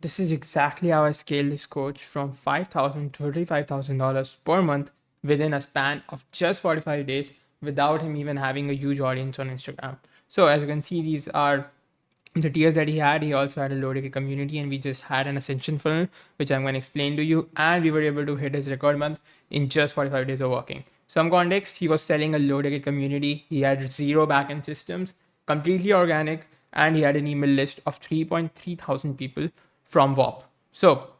this is exactly how I scaled this coach from $5,000 to $35,000 per month within a span of just 45 days without him even having a huge audience on Instagram. So as you can see, these are the tiers that he had. He also had a low ticket community, and we just had an ascension funnel, which I'm going to explain to you. And we were able to hit his record month in just 45 days of working. Some context, he was selling a low ticket community. He had zero backend systems, completely organic, and he had an email list of 3.3 thousand people from WOP. So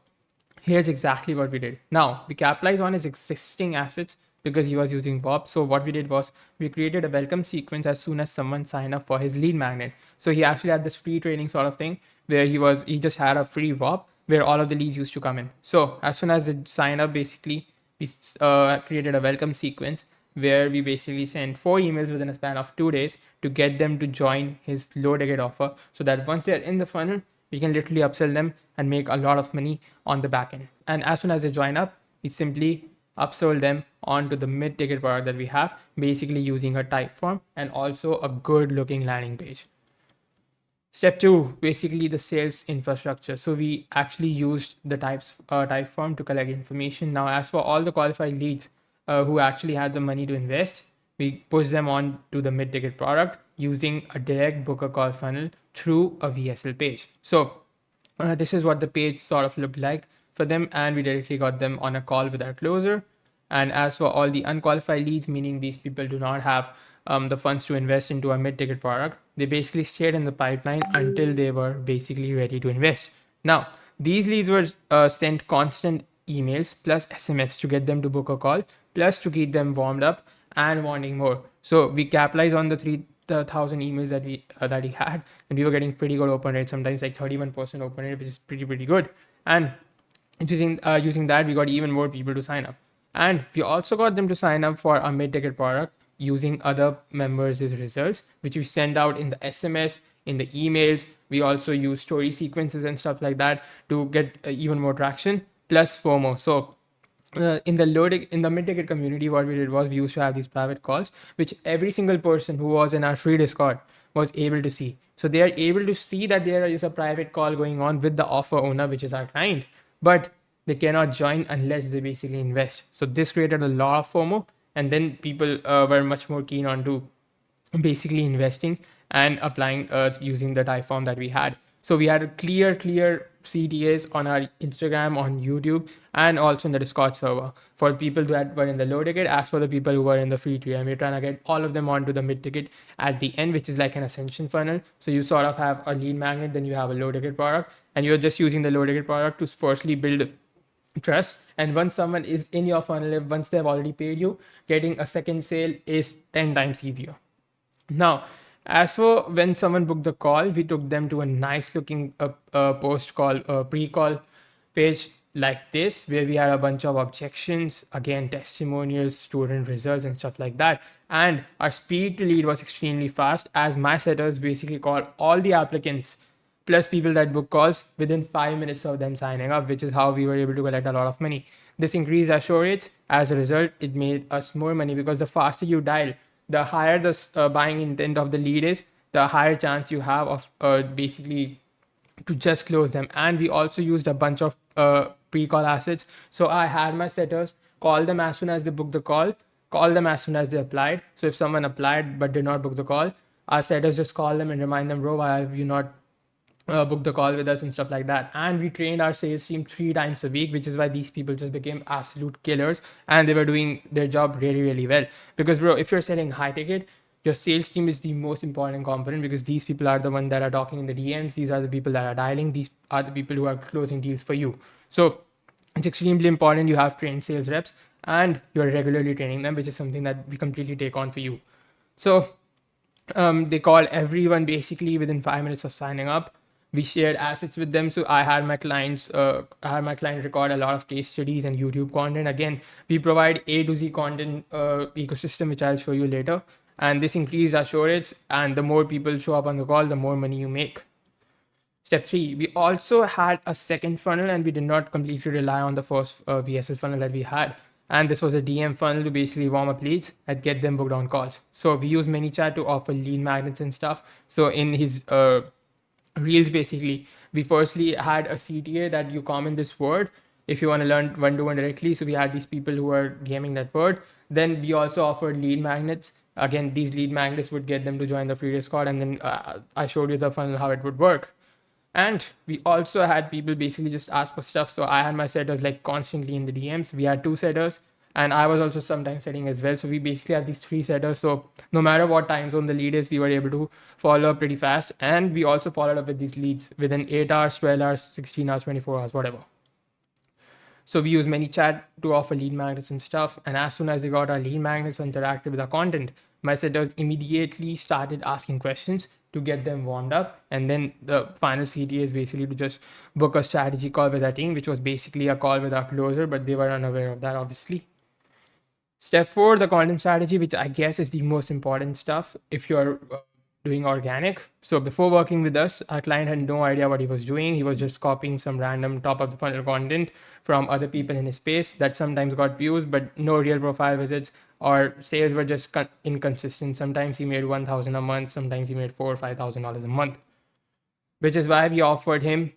here's exactly what we did. Now, we capitalized on his existing assets because he was using Bob. So what we did was we created a welcome sequence as soon as someone signed up for his lead magnet. So he actually had this free training sort of thing where he just had a free VOP where all of the leads used to come in. So as soon as they sign up, basically we created a welcome sequence where we basically sent 4 emails within a span of 2 days to get them to join his low ticket offer, so that once they're in the funnel, we can literally upsell them and make a lot of money on the back end. And as soon as they join up, we simply upsell them onto the mid ticket product that we have, basically using a type form and also a good looking landing page. Step two, basically the sales infrastructure. So we actually used the type form to collect information. Now, as for all the qualified leads who actually had the money to invest, we push them on to the mid-ticket product using a direct booker call funnel through a VSL page. So this is what the page sort of looked like for them, and we directly got them on a call with our closer. And as for all the unqualified leads, meaning these people do not have the funds to invest into a mid-ticket product, they basically stayed in the pipeline until they were basically ready to invest. Now, these leads were sent constant emails plus SMS to get them to book a call, plus to keep them warmed up and wanting more. So we capitalized on the 3,000 emails that he had, and we were getting pretty good open rate, sometimes like 31% open rate, which is pretty good. And using that, we got even more people to sign up. And we also got them to sign up for a mid-ticket product using other members' results, which we send out in the SMS, in the emails. We also use story sequences and stuff like that to get even more traction, plus FOMO. So in the mid-ticket community, what we did was we used to have these private calls, which every single person who was in our free Discord was able to see. So they are able to see that there is a private call going on with the offer owner, which is our client, but they cannot join unless they basically invest. So this created a lot of FOMO, and then people were much more keen on to basically investing and applying using the type form that we had. So we had a clear CTAs on our Instagram, on YouTube, and also in the Discord server for people that were in the low ticket, as for the people who were in the free tier. And we're trying to get all of them onto the mid ticket at the end, which is like an ascension funnel. So you sort of have a lead magnet, then you have a low ticket product, and you're just using the low ticket product to firstly build trust. And once someone is in your funnel, once they've already paid you, getting a second sale is 10 times easier. Now, as for when someone booked the call, we took them to a nice looking post call, pre call page like this, where we had a bunch of objections, again, testimonials, student results, and stuff like that. And our speed to lead was extremely fast, as my setters basically called all the applicants plus people that book calls within 5 minutes of them signing up, which is how we were able to collect a lot of money. This increased our show rates. As a result, it made us more money because the faster you dial, the higher the buying intent of the lead is, the higher chance you have of basically to just close them. And we also used a bunch of pre-call assets. So I had my setters call them as soon as they book the call them as soon as they applied. So if someone applied but did not book the call, our setters just call them and remind them, bro, why have you not book the call with us and stuff like that. And we trained our sales team 3 times a week, which is why these people just became absolute killers, and they were doing their job really well. Because bro, if you're selling high ticket, your sales team is the most important component, because these people are the ones that are talking in the DMs. These are the people that are dialing. These are the people who are closing deals for you. So it's extremely important you have trained sales reps and you're regularly training them, which is something that we completely take on for you. So they call everyone basically within 5 minutes of signing up. We shared assets with them. So I had my clients, record a lot of case studies and YouTube content. Again, we provide A to Z content ecosystem, which I'll show you later. And this increased our show rates. And the more people show up on the call, the more money you make. Step three, we also had a second funnel, and we did not completely rely on the first VSL funnel that we had. And this was a DM funnel to basically warm up leads and get them booked on calls. So we use ManyChat to offer lead magnets and stuff. So in his reels, basically, We firstly had a CTA that you comment this word if you want to learn one-to-one directly. So we had these people who are gaming that word. Then we also offered lead magnets. Again, these lead magnets would get them to join the free Discord, and then I showed you the funnel how it would work. And we also had people basically just ask for stuff. So I had my setters like constantly in the DMs. We had two setters, and I was also sometimes setting as well. So we basically had these three setters. So no matter what time zone the lead is, we were able to follow up pretty fast. And we also followed up with these leads within 8 hours, 12 hours, 16 hours, 24 hours, whatever. So we use ManyChat to offer lead magnets and stuff. And as soon as they got our lead magnets and interacted with our content, my setters immediately started asking questions to get them warmed up. And then the final CTA is basically to just book a strategy call with our team, which was basically a call with our closer, but they were unaware of that, obviously. Step 4, the content strategy, which I guess is the most important stuff if you're doing organic. So before working with us, our client had no idea what he was doing. He was just copying some random top of the funnel content from other people in his space that sometimes got views, but no real profile visits, or sales were just inconsistent. Sometimes he made 1,000 a month, sometimes he made $4,000 or $5,000 a month, which is why we offered him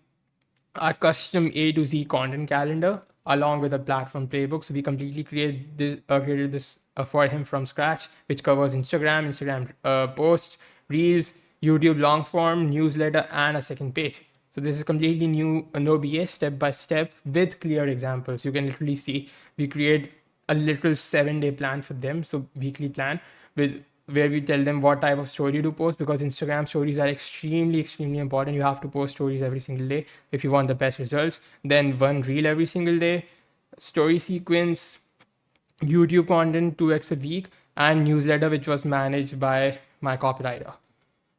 our custom A to Z content calendar along with a platform playbook. So we completely created this for him from scratch, which covers Instagram posts, Reels, YouTube long form, newsletter, and a second page. So this is completely new, no BS, step by step with clear examples. You can literally see we create a literal 7-day plan for them. So weekly plan with where we tell them what type of story to post, because Instagram stories are extremely important. You have to post stories every single day if you want the best results. Then one reel every single day, story sequence, YouTube content 2x a week, and newsletter, which was managed by my copywriter.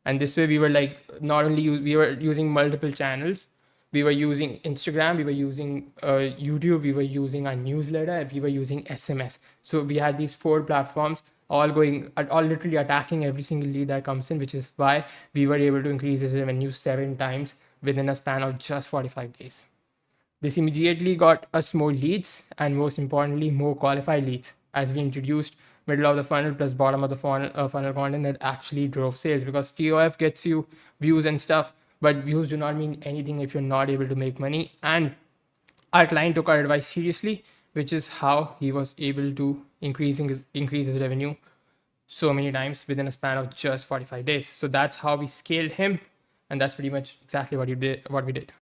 And this way we were like, not only we were using multiple channels, we were using Instagram, we were using YouTube, we were using our newsletter, and we were using SMS. So we had these 4 platforms all literally attacking every single lead that comes in, which is why we were able to increase his revenue 7 times within a span of just 45 days. This immediately got us more leads, and most importantly, more qualified leads, as we introduced middle of the funnel plus bottom of the funnel content that actually drove sales, because TOF gets you views and stuff, but views do not mean anything if you're not able to make money. And our client took our advice seriously, which is how he was able to increase his revenue so many times within a span of just 45 days. So that's how we scaled him, and that's pretty much exactly what we did.